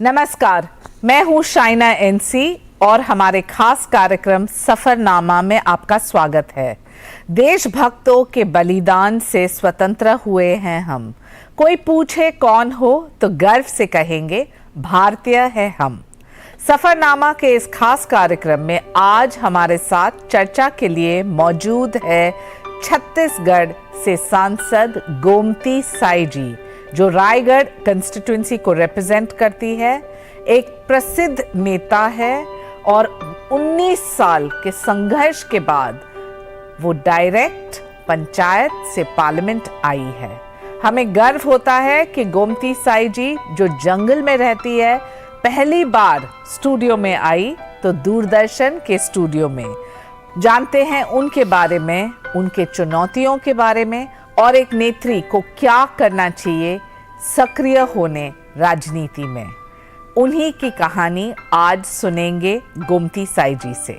नमस्कार, मैं हूं शाइना एनसी और हमारे खास कार्यक्रम सफरनामा में आपका स्वागत है। देशभक्तों के बलिदान से स्वतंत्र हुए हैं हम। कोई पूछे कौन हो तो गर्व से कहेंगे भारतीय है हम। सफरनामा के इस खास कार्यक्रम में आज हमारे साथ चर्चा के लिए मौजूद है छत्तीसगढ़ से सांसद गोमती साई जी, जो रायगढ़ कंस्टिट्यूएंसी को रिप्रेजेंट करती है। एक प्रसिद्ध नेता है और 19 साल के संघर्ष के बाद वो डायरेक्ट पंचायत से पार्लियामेंट आई है। हमें गर्व होता है कि गोमती साई जी, जो जंगल में रहती है, पहली बार स्टूडियो में आई तो दूरदर्शन के स्टूडियो में। जानते हैं उनके बारे में, उनके चुनौतियों के बारे में और एक नेत्री को क्या करना चाहिए सक्रिय होने राजनीति में। उन्हीं की कहानी आज सुनेंगे गोमती साई जी से।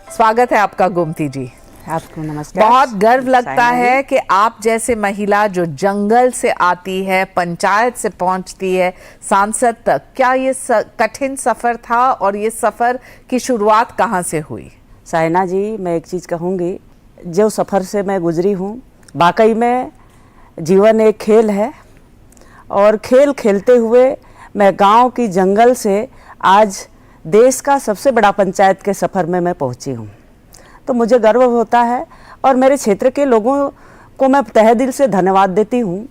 स्वागत है आपका गोमती जी। आपको नमस्कार। बहुत गर्व लगता है कि आप जैसे महिला जो जंगल से आती है, पंचायत से पहुंचती है सांसद तक, क्या ये कठिन सफर था और ये सफर की शुरुआत कहाँ से हुई? साइना जी, मैं एक चीज़ कहूँगी, जो सफ़र से मैं गुजरी हूँ, वाकई में जीवन एक खेल है और खेल खेलते हुए मैं गांव की जंगल से आज देश का सबसे बड़ा पंचायत के सफ़र में मैं पहुंची हूँ। तो मुझे गर्व होता है और मेरे क्षेत्र के लोगों को मैं तहे दिल से धन्यवाद देती हूँ,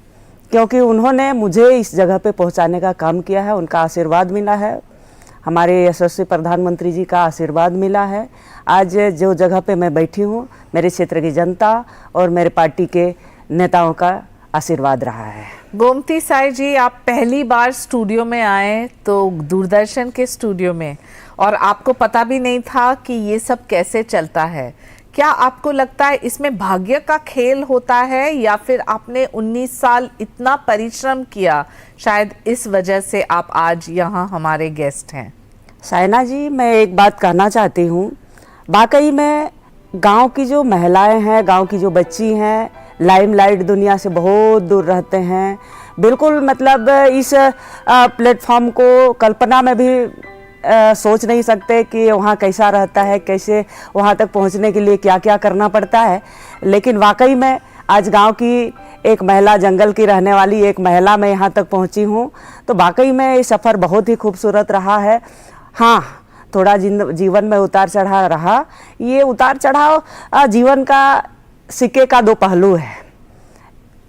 क्योंकि उन्होंने मुझे इस जगह पे पहुँचाने का काम किया है। उनका आशीर्वाद मिला है, हमारे यशस्वी प्रधानमंत्री जी का आशीर्वाद मिला है। आज जो जगह पे मैं बैठी हूँ, मेरे क्षेत्र की जनता और मेरे पार्टी के नेताओं का आशीर्वाद रहा है। गोमती साई जी, आप पहली बार स्टूडियो में आए तो दूरदर्शन के स्टूडियो में, और आपको पता भी नहीं था कि ये सब कैसे चलता है। क्या आपको लगता है इसमें भाग्य का खेल होता है, या फिर आपने 19 साल इतना परिश्रम किया, शायद इस वजह से आप आज यहाँ हमारे गेस्ट हैं? साइना जी, मैं एक बात कहना चाहती हूँ। वाकई में गांव की जो महिलाएं हैं, गांव की जो बच्ची हैं, लाइमलाइट दुनिया से बहुत दूर रहते हैं। बिल्कुल मतलब इस प्लेटफॉर्म को कल्पना में भी सोच नहीं सकते कि वहाँ कैसा रहता है, कैसे वहाँ तक पहुँचने के लिए क्या क्या करना पड़ता है। लेकिन वाकई में आज गांव की एक महिला, जंगल की रहने वाली एक महिला, मैं यहाँ तक पहुँची हूँ। तो वाकई में ये सफ़र बहुत ही खूबसूरत रहा है। हाँ, थोड़ा जीवन में उतार चढ़ाव रहा। ये उतार चढ़ाव जीवन का सिक्के का दो पहलू है।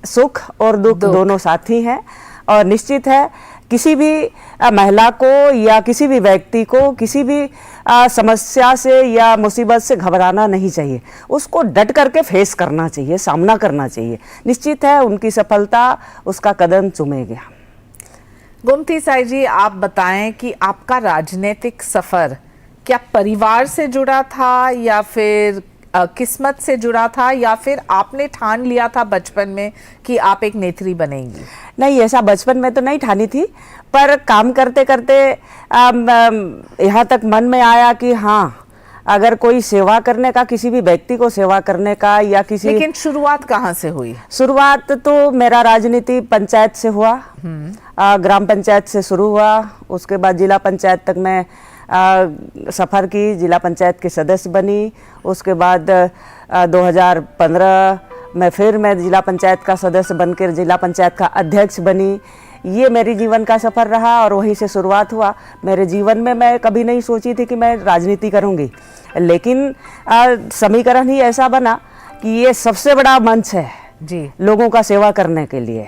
सुख और दुख दोनों साथी हैं और निश्चित है किसी भी महिला को या किसी भी व्यक्ति को किसी भी समस्या से या मुसीबत से घबराना नहीं चाहिए। उसको डट करके फेस करना चाहिए, सामना करना चाहिए। निश्चित है उनकी सफलता उसका कदम चूमेगी। गोमती साई जी, आप बताएं कि आपका राजनीतिक सफर क्या परिवार से जुड़ा था, या फिर किस्मत से जुड़ा था, या फिर आपने ठान लिया था बचपन में कि आप एक नेत्री बनेंगी? नहीं, ऐसा बचपन में तो नहीं ठानी थी, पर काम करते करते यहाँ तक मन में आया कि हाँ, अगर कोई सेवा करने का, किसी भी व्यक्ति को सेवा करने का या किसी। लेकिन शुरुआत कहाँ से हुई? शुरुआत तो मेरा राजनीति पंचायत से हुआ। ग्राम पंचायत से शुरू हुआ, उसके बाद जिला पंचायत तक मैं सफ़र की, जिला पंचायत के सदस्य बनी। उसके बाद 2015 में फिर मैं जिला पंचायत का सदस्य बनकर जिला पंचायत का अध्यक्ष बनी। ये मेरी जीवन का सफ़र रहा और वहीं से शुरुआत हुआ। मेरे जीवन में मैं कभी नहीं सोची थी कि मैं राजनीति करूँगी, लेकिन समीकरण ही ऐसा बना कि ये सबसे बड़ा मंच है जी लोगों का सेवा करने के लिए,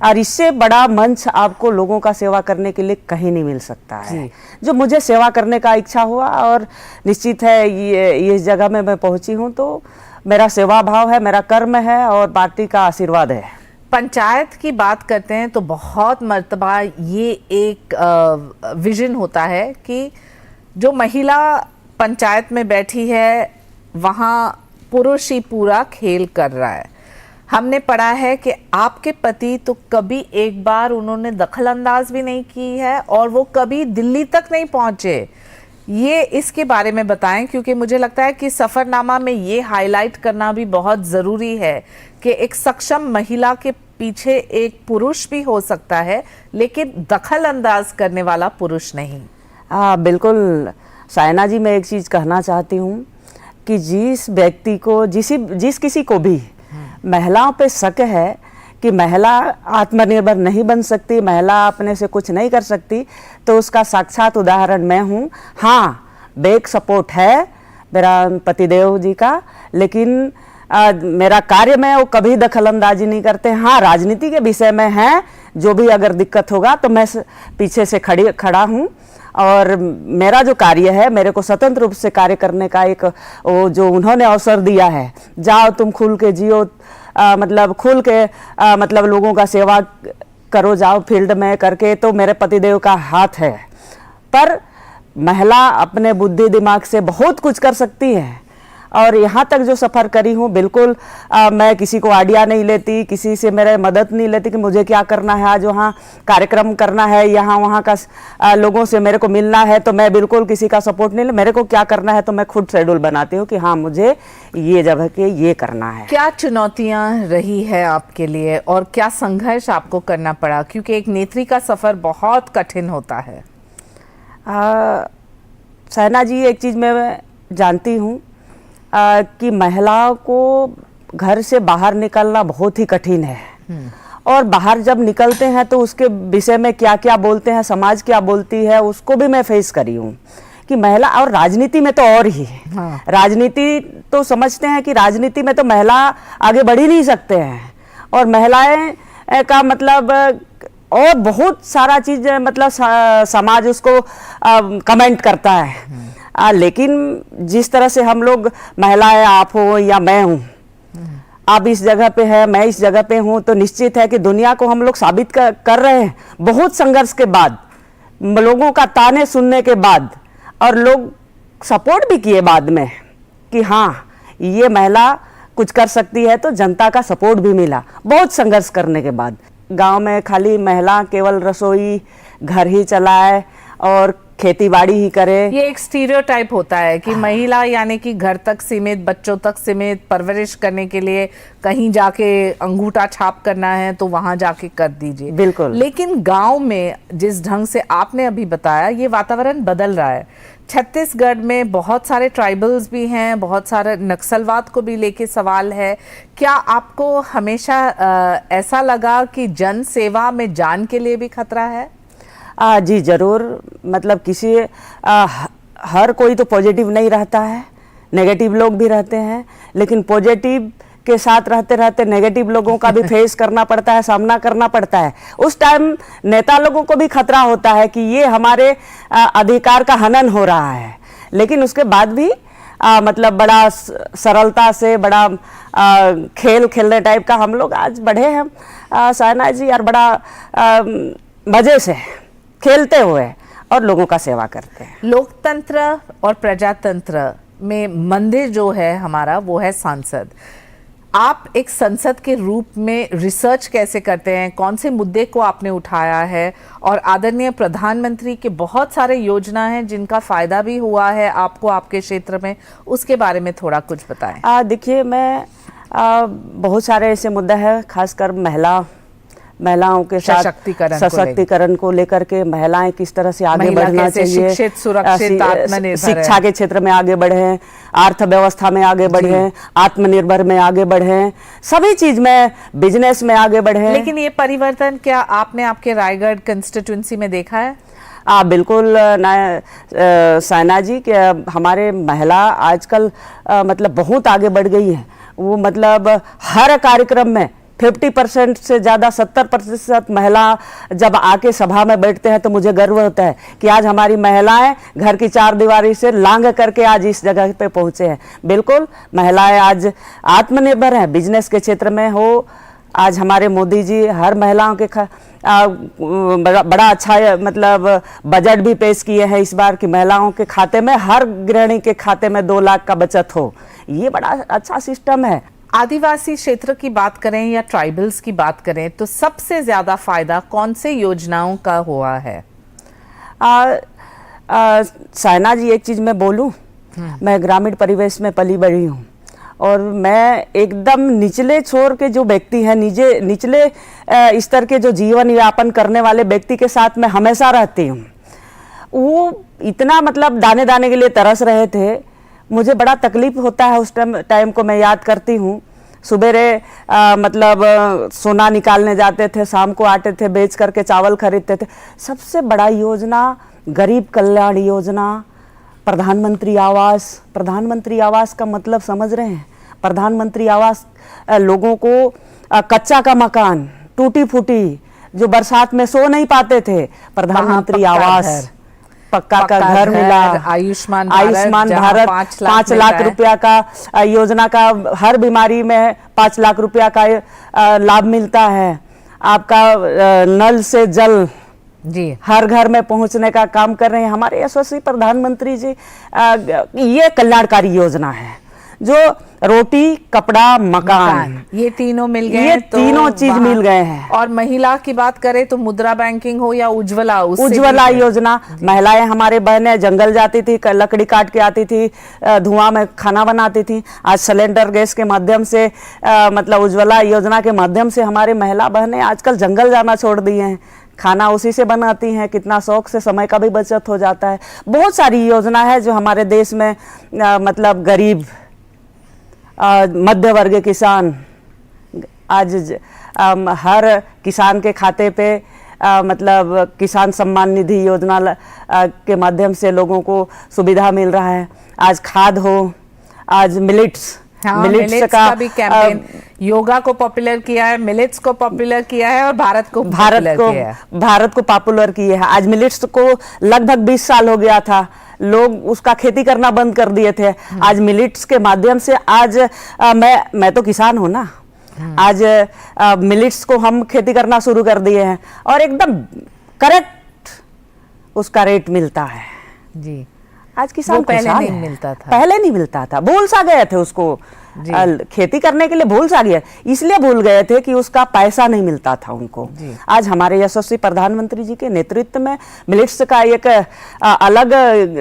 और इससे बड़ा मंच आपको लोगों का सेवा करने के लिए कहीं नहीं मिल सकता है। जो मुझे सेवा करने का इच्छा हुआ और निश्चित है ये इस जगह में मैं पहुंची हूं, तो मेरा सेवा भाव है, मेरा कर्म है और पार्टी का आशीर्वाद है। पंचायत की बात करते हैं तो बहुत मर्तबा ये एक विजन होता है कि जो महिला पंचायत में बैठी है वहाँ पुरुष ही पूरा खेल कर रहा है। हमने पढ़ा है कि आपके पति तो कभी एक बार उन्होंने दखल अंदाज भी नहीं की है और वो कभी दिल्ली तक नहीं पहुंचे। ये इसके बारे में बताएं, क्योंकि मुझे लगता है कि सफरनामा में ये हाईलाइट करना भी बहुत ज़रूरी है कि एक सक्षम महिला के पीछे एक पुरुष भी हो सकता है, लेकिन दखल अंदाज करने वाला पुरुष नहीं। बिल्कुल सायना जी, मैं एक चीज़ कहना चाहती हूँ कि जिस व्यक्ति को जिस किसी को भी महिलाओं पे शक है कि महिला आत्मनिर्भर नहीं बन सकती, महिला अपने से कुछ नहीं कर सकती, तो उसका साक्षात उदाहरण मैं हूँ। हाँ, बैक सपोर्ट है मेरा पतिदेव जी का, लेकिन मेरा कार्य में वो कभी दखल अंदाजी नहीं करते। हाँ, राजनीति के विषय में है, जो भी अगर दिक्कत होगा तो मैं पीछे से खड़ा हूँ, और मेरा जो कार्य है, मेरे को स्वतंत्र रूप से कार्य करने का एक वो जो उन्होंने अवसर दिया है, जाओ तुम खुल के जियो, मतलब खुल के मतलब लोगों का सेवा करो, जाओ फील्ड में करके, तो मेरे पतिदेव का हाथ है। पर महिला अपने बुद्धि दिमाग से बहुत कुछ कर सकती है, और यहाँ तक जो सफ़र करी हूँ, बिल्कुल मैं किसी को आइडिया नहीं लेती, किसी से मेरे मदद नहीं लेती कि मुझे क्या करना है, आज वहाँ कार्यक्रम करना है, यहाँ वहाँ का लोगों से मेरे को मिलना है, तो मैं बिल्कुल किसी का सपोर्ट नहीं ले। मेरे को क्या करना है तो मैं खुद शेड्यूल बनाती हूँ कि हाँ, मुझे ये जगह के ये करना है। क्या चुनौतियाँ रही है आपके लिए और क्या संघर्ष आपको करना पड़ा, क्योंकि एक नेत्री का सफ़र बहुत कठिन होता है? सायना जी, एक चीज़ मैं जानती हूँ कि महिलाओं को घर से बाहर निकलना बहुत ही कठिन है, और बाहर जब निकलते हैं तो उसके विषय में क्या क्या बोलते हैं, समाज क्या बोलती है, उसको भी मैं फेस करी हूँ कि महिला, और राजनीति में तो और ही है। हाँ। राजनीति तो समझते हैं कि राजनीति में तो महिला आगे बढ़ ही नहीं सकते हैं, और महिलाएं का मतलब और बहुत सारा चीज़, मतलब समाज उसको कमेंट करता है। लेकिन जिस तरह से हम लोग महिलाएं, आप हो या मैं हूँ, आप इस जगह पे है, मैं इस जगह पे हूँ, तो निश्चित है कि दुनिया को हम लोग साबित कर रहे हैं, बहुत संघर्ष के बाद, लोगों का ताने सुनने के बाद, और लोग सपोर्ट भी किए बाद में कि हाँ, ये महिला कुछ कर सकती है, तो जनता का सपोर्ट भी मिला बहुत संघर्ष करने के बाद। गांव में खाली महिला केवल रसोई घर ही चलाए और खेती बाड़ी ही करे, ये एक स्टीरियोटाइप होता है कि महिला यानी कि घर तक सीमित, बच्चों तक सीमित, परवरिश करने के लिए कहीं जाके अंगूठा छाप करना है तो वहां जाके कर दीजिए। बिल्कुल। लेकिन गांव में जिस ढंग से आपने अभी बताया, ये वातावरण बदल रहा है। छत्तीसगढ़ में बहुत सारे ट्राइबल्स भी हैं, बहुत सारे नक्सलवाद को भी लेके सवाल है। क्या आपको हमेशा ऐसा लगा कि जन सेवा में जान के लिए भी खतरा है? जी ज़रूर, मतलब किसी हर कोई तो पॉजिटिव नहीं रहता है, नेगेटिव लोग भी रहते हैं, लेकिन पॉजिटिव के साथ रहते रहते नेगेटिव लोगों का भी फेस करना पड़ता है, सामना करना पड़ता है। उस टाइम नेता लोगों को भी खतरा होता है कि ये हमारे अधिकार का हनन हो रहा है, लेकिन उसके बाद भी मतलब बड़ा सरलता से, बड़ा खेल खेलने टाइप का हम लोग आज बढ़े हैं सायना जी, और बड़ा मज़े से खेलते हुए और लोगों का सेवा करते हैं। लोकतंत्र और प्रजातंत्र में मंदिर जो है हमारा, वो है सांसद। आप एक संसद के रूप में रिसर्च कैसे करते हैं, कौन से मुद्दे को आपने उठाया है, और आदरणीय प्रधानमंत्री के बहुत सारे योजना हैं जिनका फायदा भी हुआ है आपको आपके क्षेत्र में, उसके बारे में थोड़ा कुछ बताएं। देखिए, मैं बहुत सारे ऐसे मुद्दे हैं, खासकर महिलाओं के साथ सशक्तिकरण को लेकर के, महिलाएं किस तरह से आगे बढ़ना चाहिए, शिक्षित, सुरक्षित, आत्मनिर्भर, शिक्षा के क्षेत्र में आगे बढ़े, अर्थव्यवस्था में आगे बढ़े, आत्मनिर्भर में आगे बढ़े, सभी चीज में, बिजनेस में आगे बढ़े। लेकिन ये परिवर्तन क्या आपने आपके रायगढ़ कंस्टिट्यूंसी में देखा है? बिल्कुल सायना जी, कि हमारे महिला आजकल मतलब बहुत आगे बढ़ गई है। वो मतलब हर कार्यक्रम में 50% से ज़्यादा 70% महिला जब आके सभा में बैठते हैं तो मुझे गर्व होता है कि आज हमारी महिलाएं घर की चार दीवारी से लांघ करके आज इस जगह पे पहुंचे हैं। बिल्कुल, महिलाएं आज आत्मनिर्भर हैं, बिजनेस के क्षेत्र में हो। आज हमारे मोदी जी हर महिलाओं के बड़ा अच्छा मतलब बजट भी पेश किए हैं इस बार, कि महिलाओं के खाते में, हर गृहिणी के खाते में 2 लाख का बचत हो। ये बड़ा अच्छा सिस्टम है। आदिवासी क्षेत्र की बात करें या ट्राइबल्स की बात करें तो सबसे ज्यादा फायदा कौन से योजनाओं का हुआ है? सायना जी, एक चीज मैं बोलूं, मैं ग्रामीण परिवेश में पली बड़ी हूँ, और मैं एकदम निचले छोर के जो व्यक्ति हैं, निचले स्तर के जो जीवन यापन करने वाले व्यक्ति के साथ मैं हमेशा रहती हूँ। वो इतना मतलब दाने दाने के लिए तरस रहे थे, मुझे बड़ा तकलीफ होता है उस टाइम को मैं याद करती हूँ। सुबेरे मतलब सोना निकालने जाते थे, शाम को आते थे, बेच करके चावल खरीदते थे। सबसे बड़ा योजना गरीब कल्याण योजना, प्रधानमंत्री आवास का मतलब समझ रहे हैं? प्रधानमंत्री आवास लोगों को कच्चा का मकान, टूटी फूटी जो बरसात में सो नहीं पाते थे, प्रधानमंत्री आवास पक्का का घर मिला। आयुष्मान भारत 5 लाख रुपया का योजना का, हर बीमारी में 5 लाख रुपया का लाभ मिलता है। आपका नल से जल जी हर घर में पहुंचने का काम कर रहे हैं हमारे यशस्वी प्रधानमंत्री जी। ये कल्याणकारी योजना है जो रोटी, कपड़ा, मकान ये तीनों मिल गए, ये तीनों चीज मिल गए हैं। और महिला की बात करें तो मुद्रा बैंकिंग हो या उज्ज्वला योजना, महिलाएं हमारे बहनें जंगल जाती थी, लकड़ी काट के आती थी, धुआं में खाना बनाती थी। आज सिलेंडर गैस के माध्यम से मतलब उज्ज्वला योजना के माध्यम से हमारे महिला बहनें आजकल जंगल जाना छोड़ दिए हैं, खाना उसी से बनाती हैं। कितना शौक से, समय का भी बचत हो जाता है। बहुत सारी योजना है जो हमारे देश में मतलब गरीब, मध्य वर्ग किसान, आज हर किसान के खाते पे मतलब किसान सम्मान निधि योजना के माध्यम से लोगों को सुविधा मिल रहा है। आज खाद हो, आज मिलेट्स का भी कैंपेन, योगा को पॉपुलर किया है, मिलेट्स को पॉपुलर किया है और भारत को पॉपुलर किया है। आज मिलेट्स को लगभग 20 साल हो गया था, लोग उसका खेती करना बंद कर दिए थे। आज मिलेट्स के माध्यम से आज मैं तो किसान हूं ना, आज मिलेट्स को हम खेती करना शुरू कर दिए हैं और एकदम करेक्ट उसका रेट मिलता है जी। आज किसान पहले नहीं मिलता था, पहले नहीं मिलता था, भूल सा गए थे उसको खेती करने के लिए, भूल सा गया, इसलिए भूल गए थे कि उसका पैसा नहीं मिलता था उनको। आज हमारे यशस्वी प्रधानमंत्री जी के नेतृत्व में मिलेट्स का एक अलग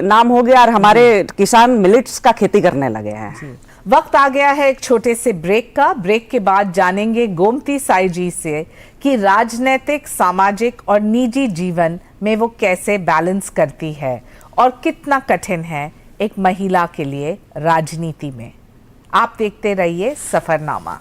नाम हो गया और हमारे किसान मिलेट्स का खेती करने लगे हैं। वक्त आ गया है एक छोटे से ब्रेक का। ब्रेक के बाद जानेंगे गोमती साई जी से कि राजनीतिक, सामाजिक और निजी जीवन में वो कैसे बैलेंस करती है और कितना कठिन है एक महिला के लिए राजनीति में। आप देखते रहिए सफरनामा।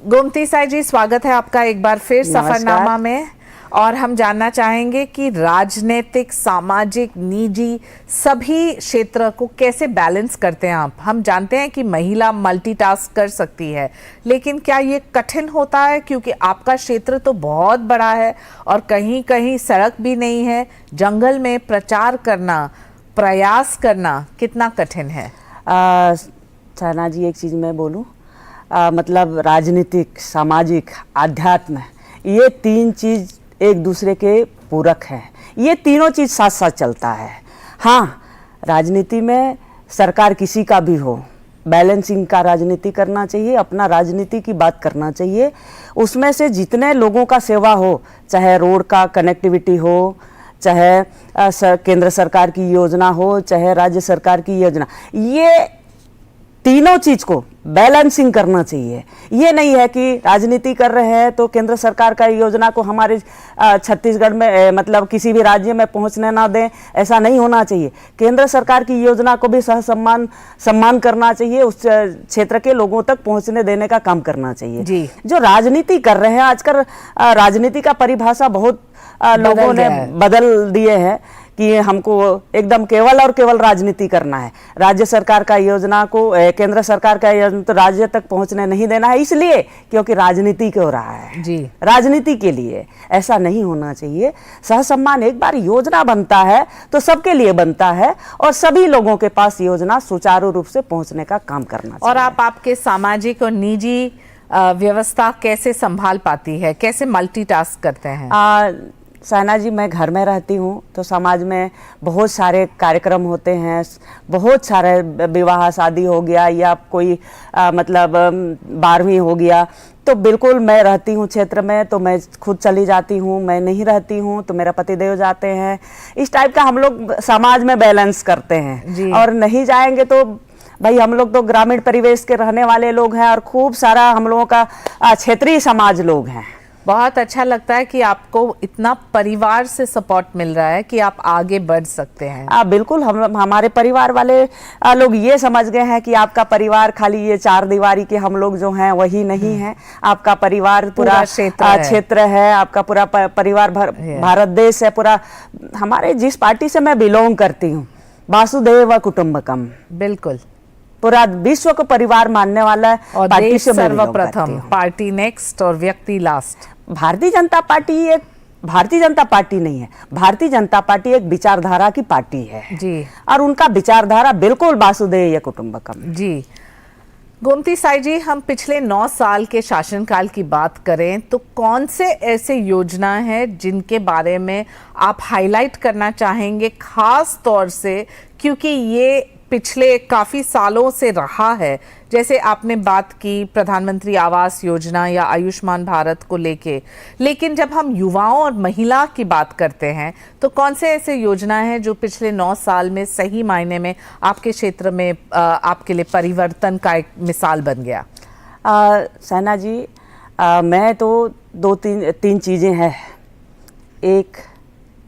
गोमती साई जी, स्वागत है आपका एक बार फिर सफरनामा में। और हम जानना चाहेंगे कि राजनीतिक, सामाजिक, निजी सभी क्षेत्र को कैसे बैलेंस करते हैं आप। हम जानते हैं कि महिला मल्टीटास्क कर सकती है, लेकिन क्या ये कठिन होता है क्योंकि आपका क्षेत्र तो बहुत बड़ा है और कहीं कहीं सड़क भी नहीं है, जंगल में प्रचार करना, प्रयास करना कितना कठिन है? सहना जी, एक चीज़ मैं बोलूँ, मतलब राजनीतिक, सामाजिक, आध्यात्म, ये तीन चीज़ एक दूसरे के पूरक है। ये तीनों चीज़ साथ साथ चलता है। हाँ, राजनीति में सरकार किसी का भी हो, बैलेंसिंग का राजनीति करना चाहिए, अपना राजनीति की बात करना चाहिए। उसमें से जितने लोगों का सेवा हो, चाहे रोड का कनेक्टिविटी हो, चाहे केंद्र सरकार की योजना हो, चाहे राज्य सरकार की योजना, ये तीनों चीज को बैलेंसिंग करना चाहिए। ये नहीं है कि राजनीति कर रहे हैं तो केंद्र सरकार का योजना को हमारे छत्तीसगढ़ में मतलब किसी भी राज्य में पहुंचने ना दें, ऐसा नहीं होना चाहिए। केंद्र सरकार की योजना को भी सम्मान करना चाहिए, उस क्षेत्र के लोगों तक पहुंचने देने का काम करना चाहिए जी। जो राजनीति कर रहे हैं आजकल, राजनीति का परिभाषा बहुत लोगों ने बदल दिए हैं कि हमको एकदम केवल और केवल राजनीति करना है। राज्य सरकार का योजना को केंद्र सरकार का योजना तो राज्य तक पहुंचने नहीं देना है, इसलिए क्योंकि राजनीति हो रहा है जी, राजनीति के लिए। ऐसा नहीं होना चाहिए। सहसम्मान एक बार योजना बनता है तो सबके लिए बनता है और सभी लोगों के पास योजना सुचारू रूप से पहुंचने का काम करना चाहिए। और आप आपके सामाजिक और निजी व्यवस्था कैसे संभाल पाती है, कैसे मल्टीटास्क करते हैं? साइना जी, मैं घर में रहती हूँ तो समाज में बहुत सारे कार्यक्रम होते हैं, बहुत सारे विवाह शादी हो गया या कोई मतलब 12वीं हो गया, तो बिल्कुल मैं रहती हूँ क्षेत्र में तो मैं खुद चली जाती हूँ, मैं नहीं रहती हूँ तो मेरा पतिदेव जाते हैं। इस टाइप का हम लोग समाज में बैलेंस करते हैं। और नहीं जाएंगे तो भाई हम लोग तो ग्रामीण परिवेश के रहने वाले लोग हैं और खूब सारा हम लोगों का क्षेत्रीय समाज लोग हैं। बहुत अच्छा लगता है कि आपको इतना परिवार से सपोर्ट मिल रहा है कि आप आगे बढ़ सकते हैं। बिल्कुल, हमारे परिवार वाले लोग ये समझ गए हैं कि आपका परिवार खाली ये चार दीवारी के हम लोग जो हैं वही नहीं है। आपका परिवार पूरा क्षेत्र है, आपका पूरा परिवार भारत देश है पूरा। हमारे जिस पार्टी से मैं बिलोंग करती हूँ, वासुदेव कुटुंबकम, बिल्कुल पूरा विश्व को परिवार मानने वाला और पार्टी से सर्वप्रथम, पार्टी नेक्स्ट और व्यक्ति लास्ट। भारतीय जनता पार्टी एक भारतीय जनता पार्टी नहीं है, भारतीय जनता पार्टी एक विचारधारा की पार्टी है जी, और उनका विचारधारा बिल्कुल वासुदेव कुटुंबकम जी। गोमती साई जी, हम पिछले 9 साल के शासनकाल की बात करें तो कौन से ऐसे योजना है जिनके बारे में आप हाईलाइट करना चाहेंगे, खास तौर से क्योंकि ये पिछले काफ़ी सालों से रहा है? जैसे आपने बात की प्रधानमंत्री आवास योजना या आयुष्मान भारत को लेके, लेकिन जब हम युवाओं और महिला की बात करते हैं तो कौन से ऐसे योजना है जो पिछले 9 साल में सही मायने में आपके क्षेत्र में आपके लिए परिवर्तन का एक मिसाल बन गया? सैना जी, मैं तो तीन चीज़ें हैं। एक,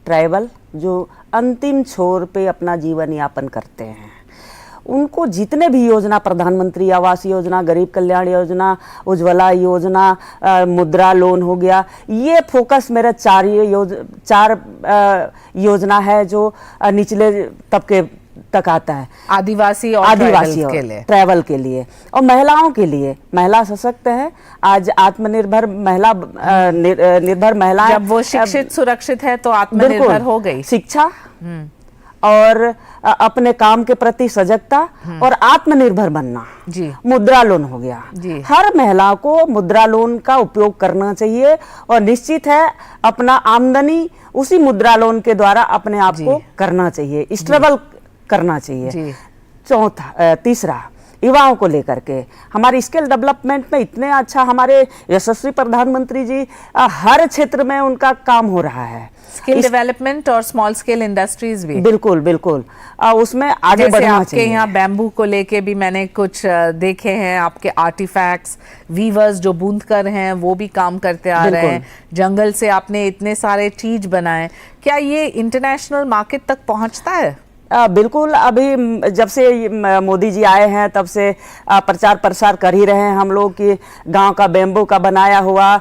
ट्राइबल जो अंतिम छोर पे अपना जीवन यापन करते हैं, उनको जितने भी योजना, प्रधानमंत्री आवास योजना, गरीब कल्याण योजना, उज्ज्वला योजना, मुद्रा लोन हो गया, ये फोकस मेरा चार योजना है जो निचले तबके तक आता है। आदिवासी और ट्रैवल के लिए और महिलाओं के लिए। महिला सशक्त है आज, आत्मनिर्भर महिला, निर्भर महिला जब वो शिक्षित सुरक्षित है तो आत्मनिर्भर हो गई। शिक्षा और अपने काम के प्रति सजगता और आत्मनिर्भर बनना जी। मुद्रा लोन हो गया जी। हर महिला को मुद्रा लोन का उपयोग करना चाहिए और निश्चित है अपना आमदनी उसी मुद्रा लोन के द्वारा अपने आप को करना चाहिए, स्ट्रगल करना चाहिए। चौथा, तीसरा, युवाओं को लेकर के हमारी स्किल डेवलपमेंट में इतने अच्छा हमारे यशस्वी प्रधानमंत्री जी हर क्षेत्र में उनका काम हो रहा है। स्किल डेवलपमेंट और स्मॉल स्केल इंडस्ट्रीज भी बिल्कुल बिल्कुल उसमें आगे बढ़ना चाहिए। आपके यहाँ बैम्बू को लेके भी मैंने कुछ देखे हैं, आपके आर्टिफैक्ट्स, वीवर्स जो बूंदकर हैं वो भी काम करते आ रहे हैं। जंगल से आपने इतने सारे चीज बनाए, क्या ये इंटरनेशनल मार्केट तक पहुंचता है? बिल्कुल, अभी जब से मोदी जी आए हैं तब से प्रचार प्रसार कर ही रहे हैं हम लोग कि गांव का बेम्बू का बनाया हुआ,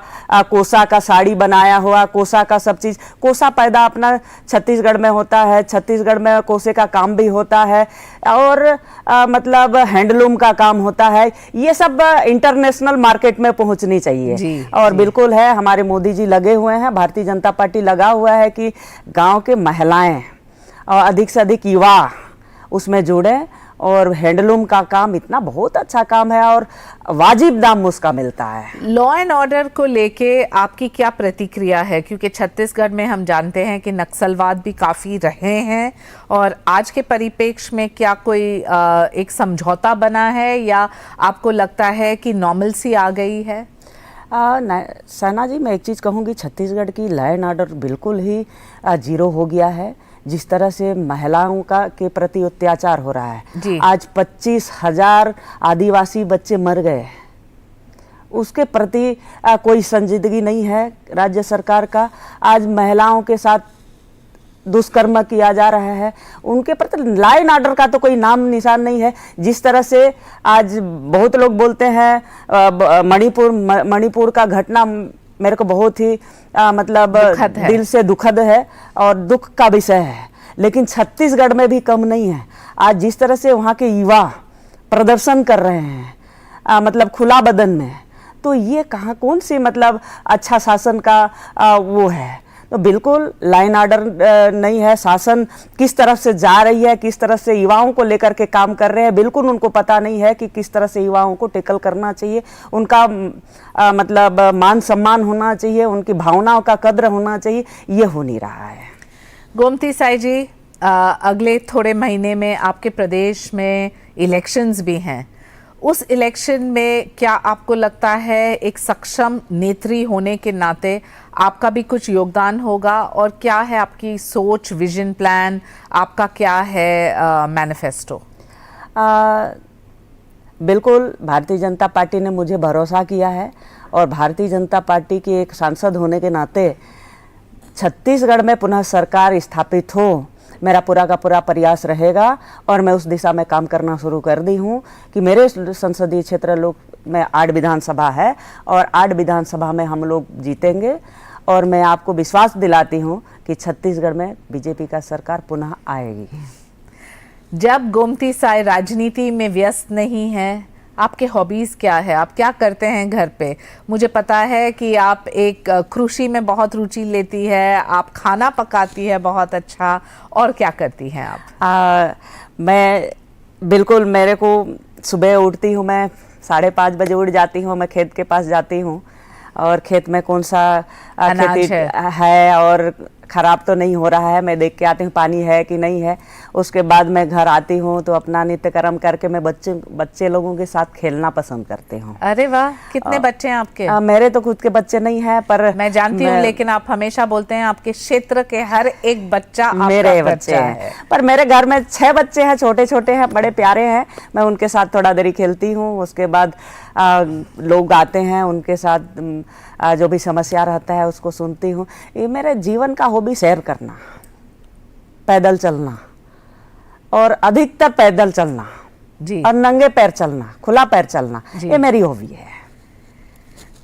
कोसा का साड़ी बनाया हुआ, कोसा का सब चीज़, कोसा पैदा अपना छत्तीसगढ़ में होता है, छत्तीसगढ़ में कोसे का काम भी होता है और मतलब हैंडलूम का काम होता है। ये सब इंटरनेशनल मार्केट में पहुंचनी चाहिए और बिल्कुल है, हमारे मोदी जी लगे हुए हैं, भारतीय जनता पार्टी लगा हुआ है कि गाँव के महिलाएँ और अधिक से अधिक युवा उसमें जुड़े और हैंडलूम का काम इतना बहुत अच्छा काम है और वाजिब दाम उसका मिलता है। लॉ एंड ऑर्डर को लेके आपकी क्या प्रतिक्रिया है, क्योंकि छत्तीसगढ़ में हम जानते हैं कि नक्सलवाद भी काफी रहे हैं, और आज के परिप्रेक्ष्य में क्या कोई एक समझौता बना है या आपको लगता है कि नॉर्मलसी आ गई है? सना जी, मैं एक चीज़ कहूँगी, छत्तीसगढ़ की लॉ एंड ऑर्डर बिल्कुल ही जीरो हो गया है। जिस तरह से महिलाओं का के प्रति अत्याचार हो रहा है जी। आज 25,000 आदिवासी बच्चे मर गए, उसके प्रति कोई संजीदगी नहीं है राज्य सरकार का। आज महिलाओं के साथ दुष्कर्म किया जा रहा है, उनके प्रति लॉ एंड ऑर्डर का तो कोई नाम निशान नहीं है। जिस तरह से आज बहुत लोग बोलते हैं मणिपुर का घटना मेरे को बहुत ही मतलब दिल से दुखद है और दुख का विषय है, लेकिन छत्तीसगढ़ में भी कम नहीं है। आज जिस तरह से वहाँ के युवा प्रदर्शन कर रहे हैं मतलब खुला बदन में, तो ये कहाँ कौन सी मतलब अच्छा शासन का वो है? तो बिल्कुल लॉ एंड ऑर्डर नहीं है। शासन किस तरफ से जा रही है, किस तरह से युवाओं को लेकर के काम कर रहे हैं, बिल्कुल उनको पता नहीं है कि किस तरह से युवाओं को टैकल करना चाहिए, उनका मतलब मान सम्मान होना चाहिए, उनकी भावनाओं का कद्र होना चाहिए, ये हो नहीं रहा है। गोमती साई जी, अगले थोड़े महीने में आपके प्रदेश में इलेक्शंस भी हैं। उस इलेक्शन में क्या आपको लगता है एक सक्षम नेत्री होने के नाते आपका भी कुछ योगदान होगा, और क्या है आपकी सोच, विजन, प्लान, आपका क्या है मैनिफेस्टो? बिल्कुल भारतीय जनता पार्टी ने मुझे भरोसा किया है, और भारतीय जनता पार्टी की एक सांसद होने के नाते छत्तीसगढ़ में पुनः सरकार स्थापित हो, मेरा पूरा का पूरा प्रयास रहेगा। और मैं उस दिशा में काम करना शुरू कर दी हूँ कि मेरे संसदीय क्षेत्र लोग में 8 विधानसभा है, और 8 विधानसभा में हम लोग जीतेंगे। और मैं आपको विश्वास दिलाती हूँ कि छत्तीसगढ़ में बीजेपी का सरकार पुनः आएगी। जब गोमती साई राजनीति में व्यस्त नहीं है, आपके हॉबीज क्या है? आप क्या करते हैं घर पे? मुझे पता है कि आप एक कृषि में बहुत रुचि लेती है, आप खाना पकाती है बहुत अच्छा, और क्या करती हैं आप? मैं बिल्कुल, मेरे को सुबह उठती हूँ, मैं 5:30 बजे उठ जाती हूँ, मैं खेत के पास जाती हूँ, और खेत में कौन सा खेती है और ख़राब तो नहीं हो रहा है, मैं देख के आती हूँ पानी है कि नहीं है। उसके बाद मैं घर आती हूँ तो अपना नित्य कर्म करके मैं बच्चे लोगों के साथ खेलना पसंद करती हूँ। अरे वाह, कितने बच्चे हैं आपके? मेरे तो खुद के बच्चे नहीं हैं, पर मैं जानती हूँ, लेकिन आप हमेशा बोलते हैं आपके क्षेत्र के हर एक बच्चा मेरे बच्चे हैं। पर मेरे घर में 6 बच्चे हैं, छोटे छोटे हैं, बड़े प्यारे हैं। मैं उनके साथ थोड़ा देरी खेलती हूँ, उसके बाद लोग आते हैं, उनके साथ जो भी समस्या रहता है उसको सुनती हूँ। ये मेरे जीवन का हॉबी सैर करना, पैदल चलना, और अधिकतर पैदल चलना जी, और नंगे पैर चलना, खुला पैर चलना, ये मेरी हॉबी है।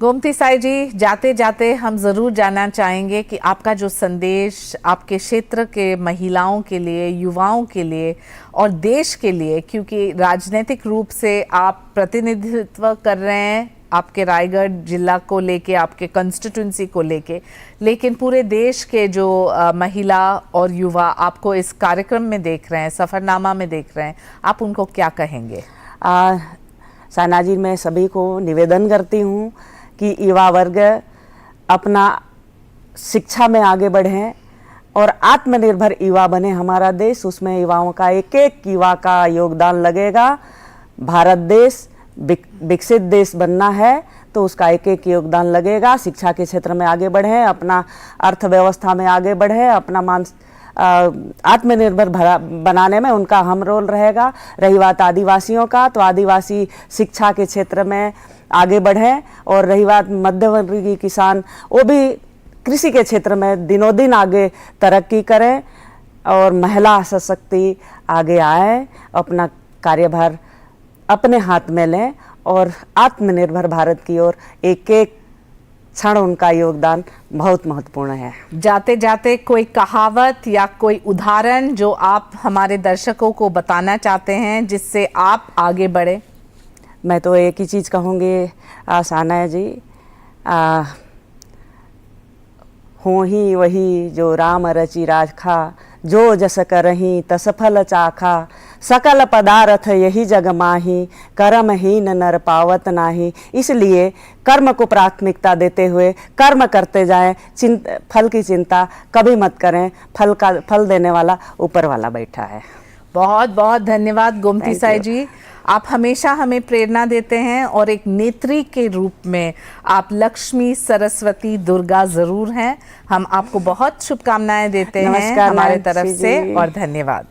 गोमती साई जी, जाते जाते हम ज़रूर जानना चाहेंगे कि आपका जो संदेश आपके क्षेत्र के महिलाओं के लिए, युवाओं के लिए और देश के लिए, क्योंकि राजनीतिक रूप से आप प्रतिनिधित्व कर रहे हैं आपके रायगढ़ जिला को लेके, आपके कंस्टिट्यूंसी को लेके, लेकिन पूरे देश के जो महिला और युवा आपको इस कार्यक्रम में देख रहे हैं, सफ़रनामा में देख रहे हैं, आप उनको क्या कहेंगे? साना जी, मैं सभी को निवेदन करती हूँ कि युवा वर्ग अपना शिक्षा में आगे बढ़ें और आत्मनिर्भर युवा बने। हमारा देश, उसमें युवाओं का एक एक युवा का योगदान लगेगा। भारत देश विकसित देश बनना है तो उसका एक एक योगदान लगेगा। शिक्षा के क्षेत्र में आगे बढ़ें, अपना अर्थव्यवस्था में आगे बढ़ें, अपना आत्मनिर्भर बनाने में उनका अहम रोल रहेगा। रही बात आदिवासियों का, तो आदिवासी शिक्षा के क्षेत्र में आगे बढ़ें, और रही बात मध्यवर्गीय किसान, वो भी कृषि के क्षेत्र में दिनों दिन आगे तरक्की करें, और महिला सशक्ति आगे आए, अपना कार्यभार अपने हाथ में लें और आत्मनिर्भर भारत की ओर एक एक क्षण उनका योगदान बहुत महत्वपूर्ण है। जाते जाते कोई कहावत या कोई उदाहरण जो आप हमारे दर्शकों को बताना चाहते हैं जिससे आप आगे बढ़े? मैं तो एक ही चीज़ कहूँगी साना जी, हूँ ही वही जो राम रचि राखा, जो जस करही तस फल चाखा, सकल पदार्थ यही जग माही, कर्महीन नर पावत नाही। इसलिए कर्म को प्राथमिकता देते हुए कर्म करते जाएं, फल की चिंता कभी मत करें। फल देने वाला ऊपर वाला बैठा है। बहुत बहुत धन्यवाद गोमती साई जी, आप हमेशा हमें प्रेरणा देते हैं और एक नेत्री के रूप में आप लक्ष्मी, सरस्वती, दुर्गा जरूर हैं। हम आपको बहुत शुभकामनाएं देते हैं हमारे तरफ से और धन्यवाद।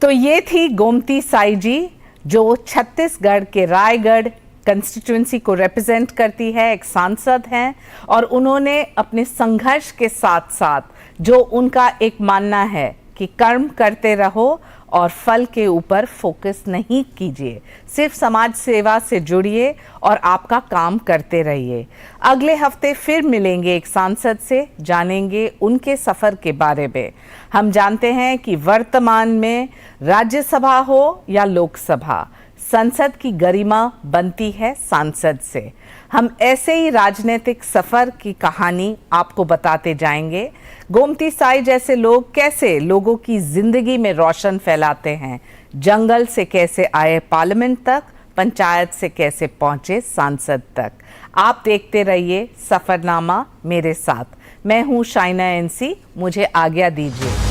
तो ये थी गोमती साई जी जो छत्तीसगढ़ के रायगढ़ कंस्टिट्यूंसी को रिप्रेजेंट करती है, एक सांसद हैं और उन्होंने अपने संघर्ष के साथ साथ जो उनका एक मानना है कि कर्म करते रहो और फल के ऊपर फोकस नहीं कीजिए, सिर्फ समाज सेवा से जुड़िए और आपका काम करते रहिए। अगले हफ्ते फिर मिलेंगे एक सांसद से, जानेंगे उनके सफ़र के बारे में। हम जानते हैं कि वर्तमान में राज्यसभा हो या लोकसभा, संसद की गरिमा बनती है सांसद से। हम ऐसे ही राजनीतिक सफ़र की कहानी आपको बताते जाएंगे। गोमती साई जैसे लोग कैसे लोगों की जिंदगी में रोशन फैलाते हैं, जंगल से कैसे आए पार्लियामेंट तक, पंचायत से कैसे पहुंचे सांसद तक। आप देखते रहिए सफरनामा मेरे साथ। मैं हूं शाइना एनसी, मुझे आज्ञा दीजिए।